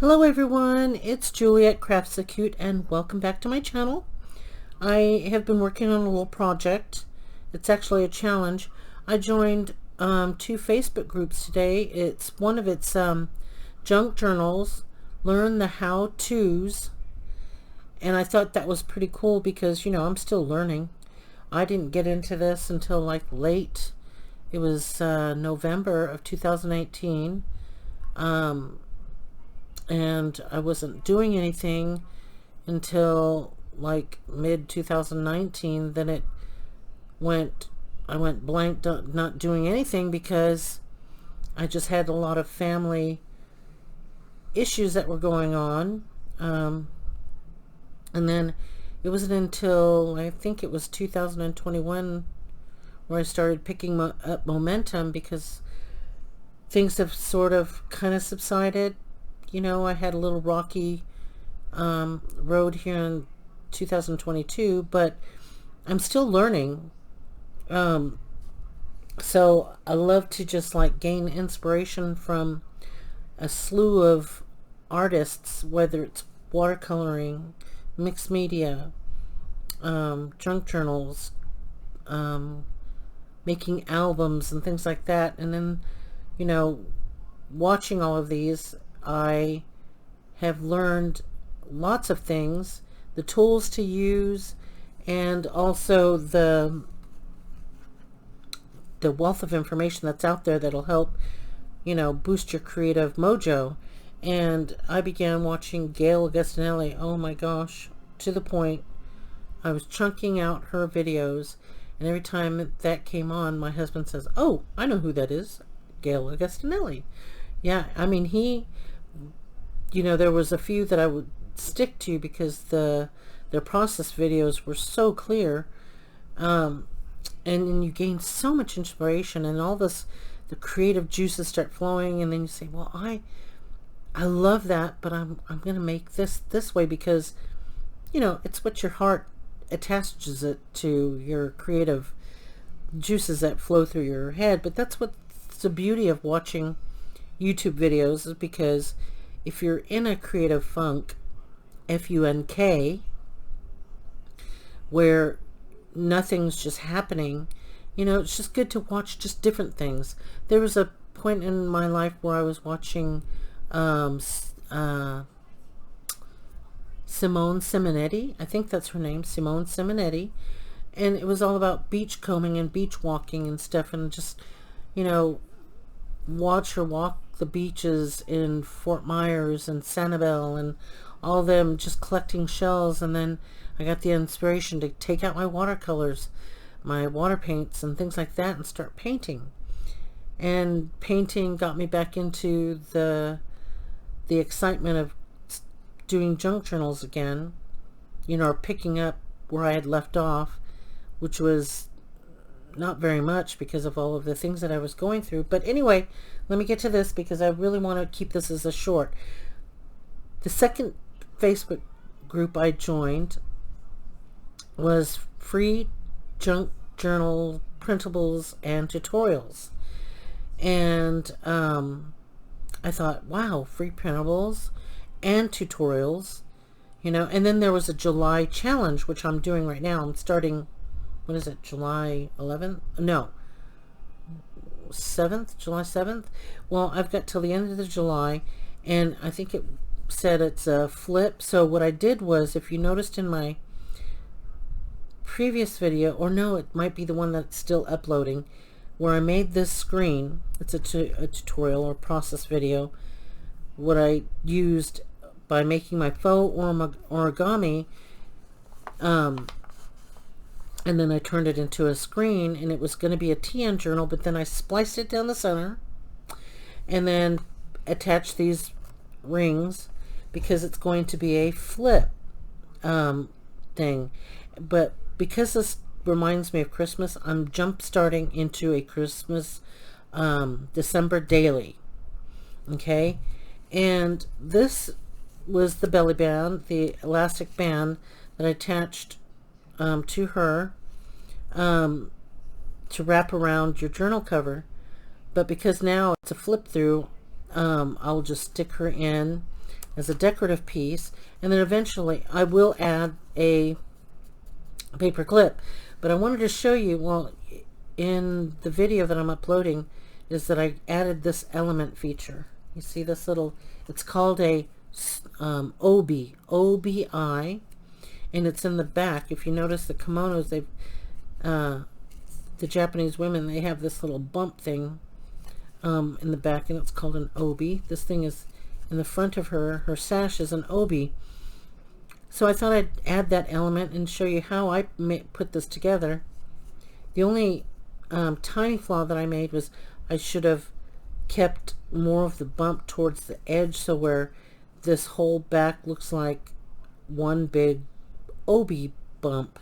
Hello everyone, it's Juliet Crafts the Cute and welcome back to my channel. I have been working on a little project. It's actually a challenge. I joined two Facebook groups today. One of its junk journals, learn the how-tos, and I thought that was pretty cool because, you know, I'm still learning. I didn't get into this until like late. It was November of 2018. And I wasn't doing anything until like mid 2019. Then I went blank, not doing anything because I just had a lot of family issues that were going on. And then it wasn't until I think it was 2021 where I started picking up momentum because things have sort of kind of subsided. You know, I had a little rocky road here in 2022, but I'm still learning. So I love to just like gain inspiration from a slew of artists, whether it's watercoloring, mixed media, junk journals, making albums and things like that. And then, you know, watching all of these, I have learned lots of things, the tools to use, and also the wealth of information that's out there that'll help, you know, boost your creative mojo. And I began watching Gail Augustinelli. Oh my gosh, to the point I was chunking out her videos, and every time that came on, my husband says, "Oh, I know who that is, Gail Augustinelli." Yeah, I mean, you know, there was a few that I would stick to because their process videos were so clear, and then you gain so much inspiration, and all this, the creative juices start flowing, and then you say, well, I love that, but I'm going to make this way because, you know, it's what your heart attaches it to, your creative juices that flow through your head. But that's what's the beauty of watching YouTube videos, is because if you're in a creative funk, F-U-N-K, where nothing's just happening, you know, it's just good to watch just different things. There was a point in my life where I was watching Simone Simonetti, I think that's her name, Simone Simonetti, and it was all about beach combing and beach walking and stuff, and just, you know, watch her walk the beaches in Fort Myers and Sanibel and all them, just collecting shells. And then I got the inspiration to take out my watercolors, my water paints and things like that, and start painting. And painting got me back into the excitement of doing junk journals again, you know, or picking up where I had left off, which was not very much because of all of the things that I was going through. But anyway, let me get to this because I really want to keep this as a short. The second Facebook group I joined was free junk journal printables and tutorials. And I thought, wow, free printables and tutorials, you know. And then there was a July challenge, which I'm doing right now. I'm starting, what is it, July 11th? No, 7th, July 7th. Well, I've got till the end of the July, and I think it said it's a flip. So what I did was, if you noticed in my previous video, or no, it might be the one that's still uploading, where I made this screen, it's a tutorial or process video, what I used by making my faux origami, and then I turned it into a screen, and it was going to be a TN journal, but then I spliced it down the center and then attached these rings because it's going to be a flip thing. But because this reminds me of Christmas, I'm jump starting into a Christmas December daily. Okay, and this was the belly band, the elastic band that I attached to her to wrap around your journal cover. But because now it's a flip through, I'll just stick her in as a decorative piece, and then eventually I will add a paper clip. But I wanted to show you, well, in the video that I'm uploading, is that I added this element feature. You see this little, it's called a obi, O-B-I, and it's in the back. If you notice the kimonos, they've the Japanese women, they have this little bump thing in the back, and it's called an obi. This thing is in the front of her sash is an obi. So I thought I'd add that element and show you how I put this together. The only tiny flaw that I made was I should have kept more of the bump towards the edge, so where this whole back looks like one big obi bump,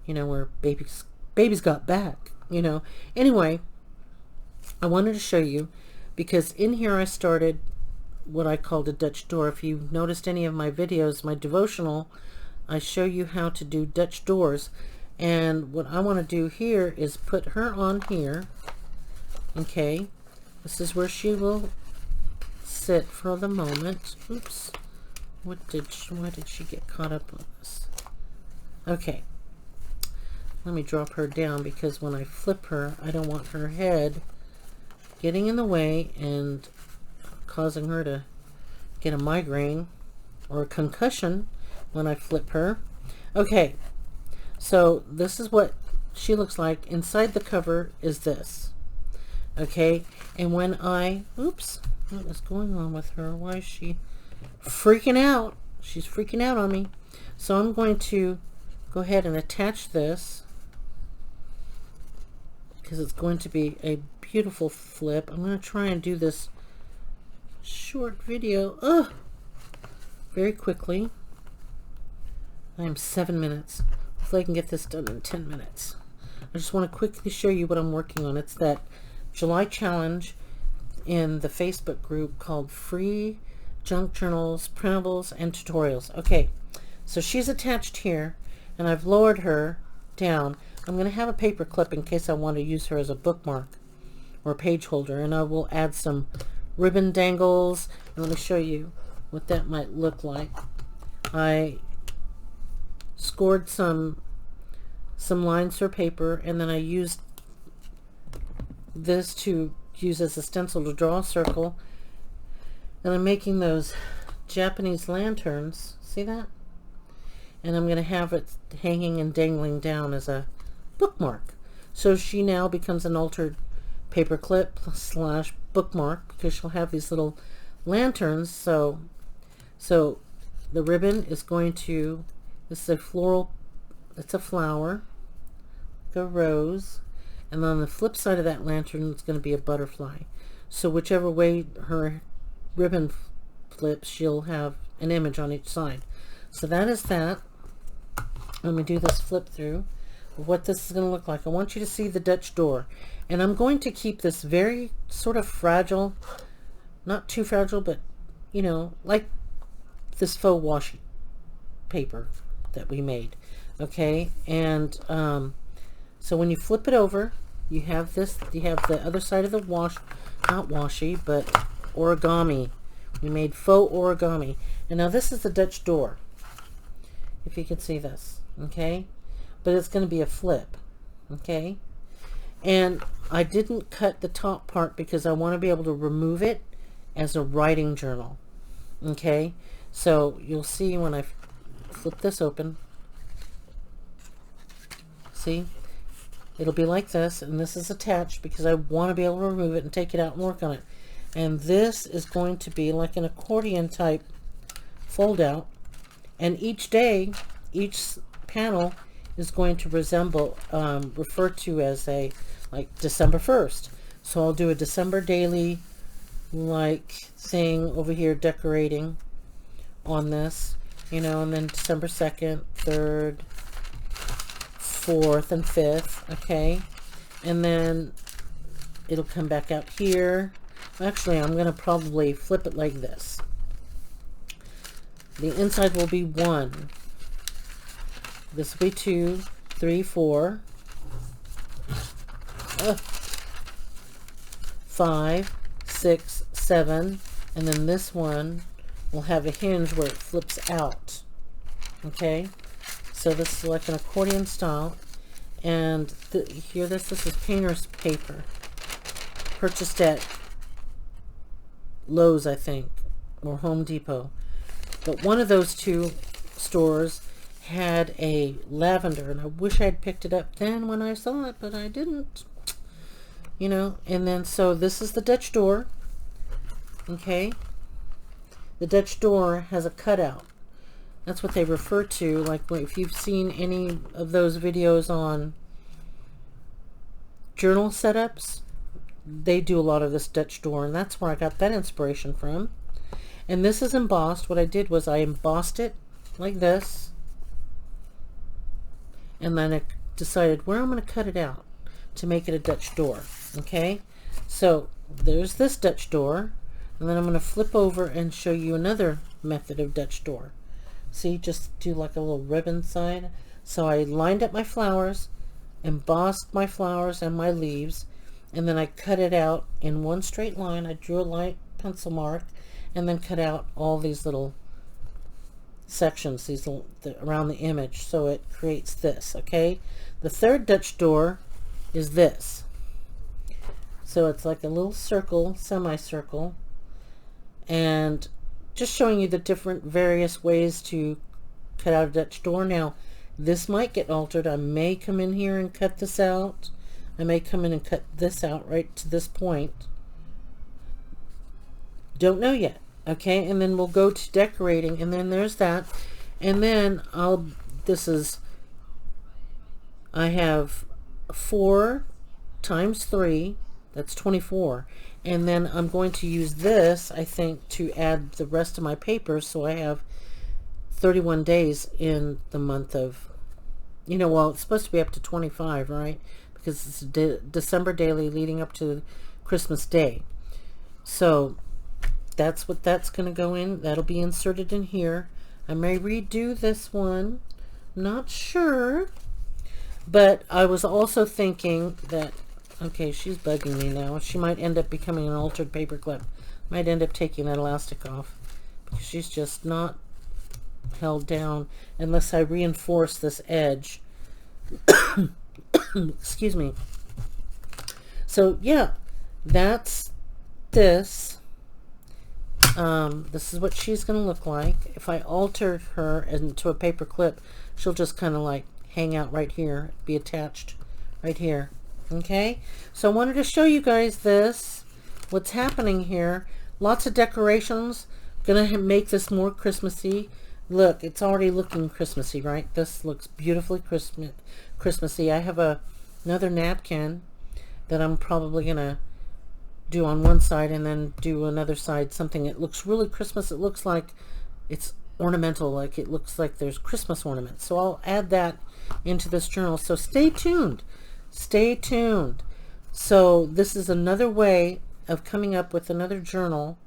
you know, where baby's got back, you know. Anyway, I wanted to show you, because in here I started what I called a Dutch door. If you noticed any of my videos, my devotional, I show you how to do Dutch doors. And what I want to do here is put her on here. Okay, this is where she will sit for the moment. Oops, why did she get caught up on this? Okay, let me drop her down, because when I flip her, I don't want her head getting in the way and causing her to get a migraine or a concussion when I flip her. Okay, so this is what she looks like. Inside the cover is this. Okay, and when I, oops, what is going on with her? Why is she freaking out? She's freaking out on me. So I'm going to go ahead and attach this, because it's going to be a beautiful flip. I'm going to try and do this short video very quickly. I am 7 minutes. Hopefully I can get this done in 10 minutes. I just want to quickly show you what I'm working on. It's that July challenge in the Facebook group called Free Junk Journals, Printables, and Tutorials. Okay, so she's attached here, and I've lowered her down. I'm going to have a paper clip in case I want to use her as a bookmark or a page holder, and I will add some ribbon dangles. And let me show you what that might look like. I scored some lines for paper, and then I used this to use as a stencil to draw a circle, and I'm making those Japanese lanterns. See that? And I'm going to have it hanging and dangling down as a bookmark. So she now becomes an altered paper clip slash bookmark, because she'll have these little lanterns. So the ribbon is going to, this is a floral, it's a flower, like a rose, and on the flip side of that lantern it's going to be a butterfly. So whichever way her ribbon flips, she'll have an image on each side. So that is that. Let me do this flip through of what this is going to look like. I want you to see the Dutch door, and I'm going to keep this very sort of fragile, not too fragile, but you know, like this faux washi paper that we made. Okay, and so when you flip it over, you have this, you have the other side of the not washi, but origami. We made faux origami. And now this is the Dutch door, if you can see this. Okay, but it's going to be a flip. Okay, and I didn't cut the top part because I want to be able to remove it as a writing journal. Okay, so you'll see when I flip this open, see, it'll be like this, and this is attached because I want to be able to remove it and take it out and work on it. And this is going to be like an accordion type fold out, and each day, each panel is going to resemble, refer to as a, like December 1st. So I'll do a December daily like thing over here decorating on this, you know, and then December 2nd, 3rd, 4th, and 5th. Okay, and then it'll come back out here. Actually, I'm going to probably flip it like this. The inside will be 1. This will be 2, 3, 4, 5, 6, 7, and then this one will have a hinge where it flips out. Okay, so this is like an accordion style. And hear this? This is painter's paper. Purchased at Lowe's, I think, or Home Depot. But one of those two stores had a lavender, and I wish I'd picked it up then when I saw it, but I didn't. You know, and then so this is the Dutch door. Okay. The Dutch door has a cutout. That's what they refer to, like if you've seen any of those videos on journal setups, they do a lot of this Dutch door, and that's where I got that inspiration from. And this is embossed. What I did was I embossed it like this, and then I decided where I'm going to cut it out to make it a Dutch door. Okay, so there's this Dutch door, and then I'm going to flip over and show you another method of Dutch door. See, just do like a little ribbon side. So I lined up my flowers, embossed my flowers and my leaves, and then I cut it out in one straight line. I drew a light pencil mark and then cut out all these little sections, these little, around the image, so it creates this. Okay, the third Dutch door is this. So it's like a little circle, semicircle, and just showing you the different various ways to cut out a Dutch door. Now, this might get altered. I may come in here and cut this out. I may come in and cut this out right to this point. Don't know yet. Okay, and then we'll go to decorating, and then there's that. And then I have 4 times 3, that's 24. And then I'm going to use this, I think, to add the rest of my papers, so I have 31 days in the month of, you know, well, it's supposed to be up to 25, right? Because it's December daily leading up to Christmas Day. So that's what that's going to go in. That'll be inserted in here. I may redo this one. Not sure. But I was also thinking that, okay, she's bugging me now. She might end up becoming an altered paper clip. Might end up taking that elastic off because she's just not held down unless I reinforce this edge. Excuse me. So yeah, that's this. This is what she's going to look like. If I alter her into a paper clip, she'll just kind of like hang out right here, be attached right here. Okay, so I wanted to show you guys this, what's happening here. Lots of decorations. Gonna make this more Christmassy. Look, it's already looking Christmassy, right? This looks beautifully Christmassy. I have another napkin that I'm probably gonna do on one side and then do another side something that looks really Christmas. It looks like it's ornamental, like it looks like there's Christmas ornaments. So I'll add that into this journal. So stay tuned. Stay tuned. So this is another way of coming up with another journal,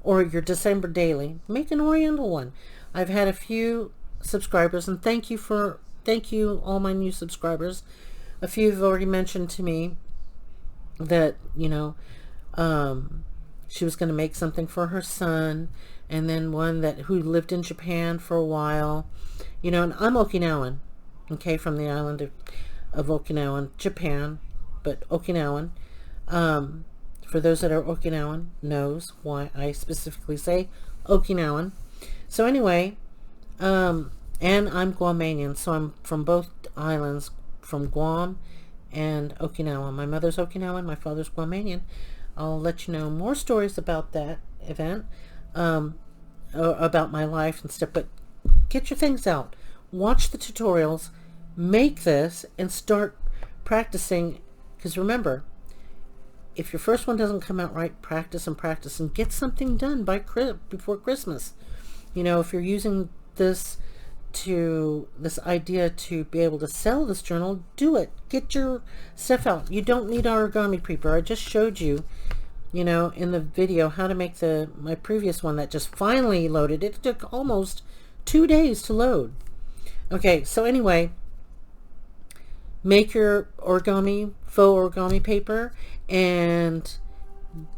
or your December daily. Make an oriental one. I've had a few subscribers, and thank you all my new subscribers. A few have already mentioned to me that, you know, she was going to make something for her son, and then one who lived in Japan for a while, you know. And I'm Okinawan, okay, from the island of Okinawan, Japan, but Okinawan. For those that are Okinawan knows why I specifically say Okinawan. So anyway, and I'm Guamanian, so I'm from both islands, from Guam and Okinawa. My mother's Okinawan, my father's Guamanian. I'll let you know more stories about that event, about my life and stuff, but get your things out. Watch the tutorials. Make this and start practicing, because remember, if your first one doesn't come out right, practice and get something done before Christmas. You know, if you're using this idea to be able to sell this journal, do it. Get your stuff out. You don't need origami paper. I just showed you, you know, in the video how to make my previous one that just finally loaded. It took almost 2 days to load. Okay, so anyway, make your faux origami paper, and,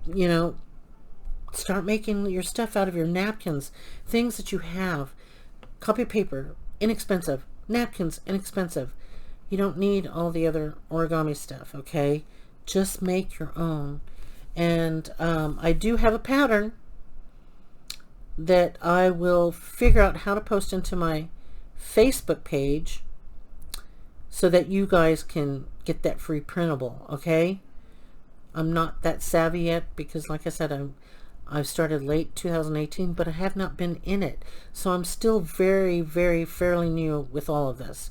you know, Start making your stuff out of your napkins, things that you have. Copy paper, inexpensive. Napkins, inexpensive. You don't need all the other origami stuff, okay? Just make your own. And I do have a pattern that I will figure out how to post into my Facebook page so that you guys can get that free printable, okay? I'm not that savvy yet because, like I said, I've started late 2018, but I have not been in it. So I'm still very, very fairly new with all of this.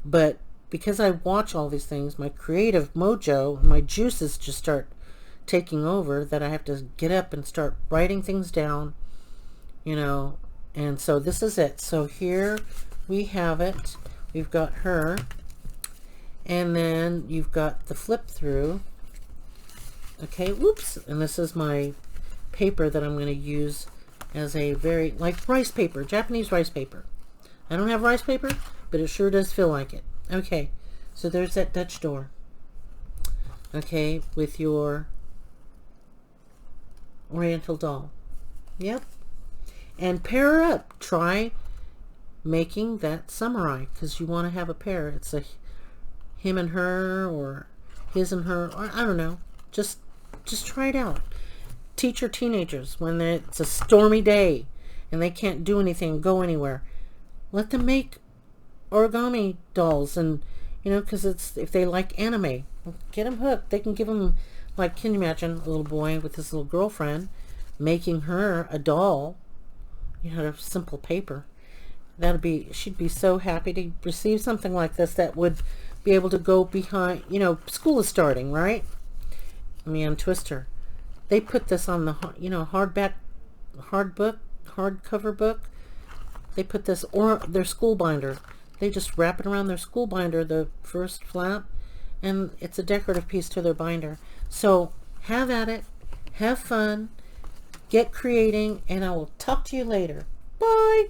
But because I watch all these things, my creative mojo, my juices just start taking over, that I have to get up and start writing things down, you know. And so this is it. So here we have it. We've got her. And then you've got the flip through. Okay, whoops. And this is my paper that I'm going to use as a very, like rice paper, Japanese rice paper. I don't have rice paper, but it sure does feel like it. Okay, so there's that Dutch door. Okay, with your Oriental doll. Yep. And pair her up. Try making that samurai, because you want to have a pair. It's a him and her, or his and her, or I don't know. Just try it out. Teach your teenagers when it's a stormy day and they can't do anything, go anywhere. Let them make origami dolls, and you know, because it's, if they like anime, get them hooked. They can give them, like, can you imagine a little boy with his little girlfriend making her a doll, you know, out of simple paper? That'd be, she'd be so happy to receive something like this that would be able to go behind, you know, school is starting, right? I mean, on Twister, they put this on the, you know, hardcover book. They put this, or their school binder. They just wrap it around their school binder, the first flap, and it's a decorative piece to their binder. So have at it, have fun, get creating, and I will talk to you later. Bye.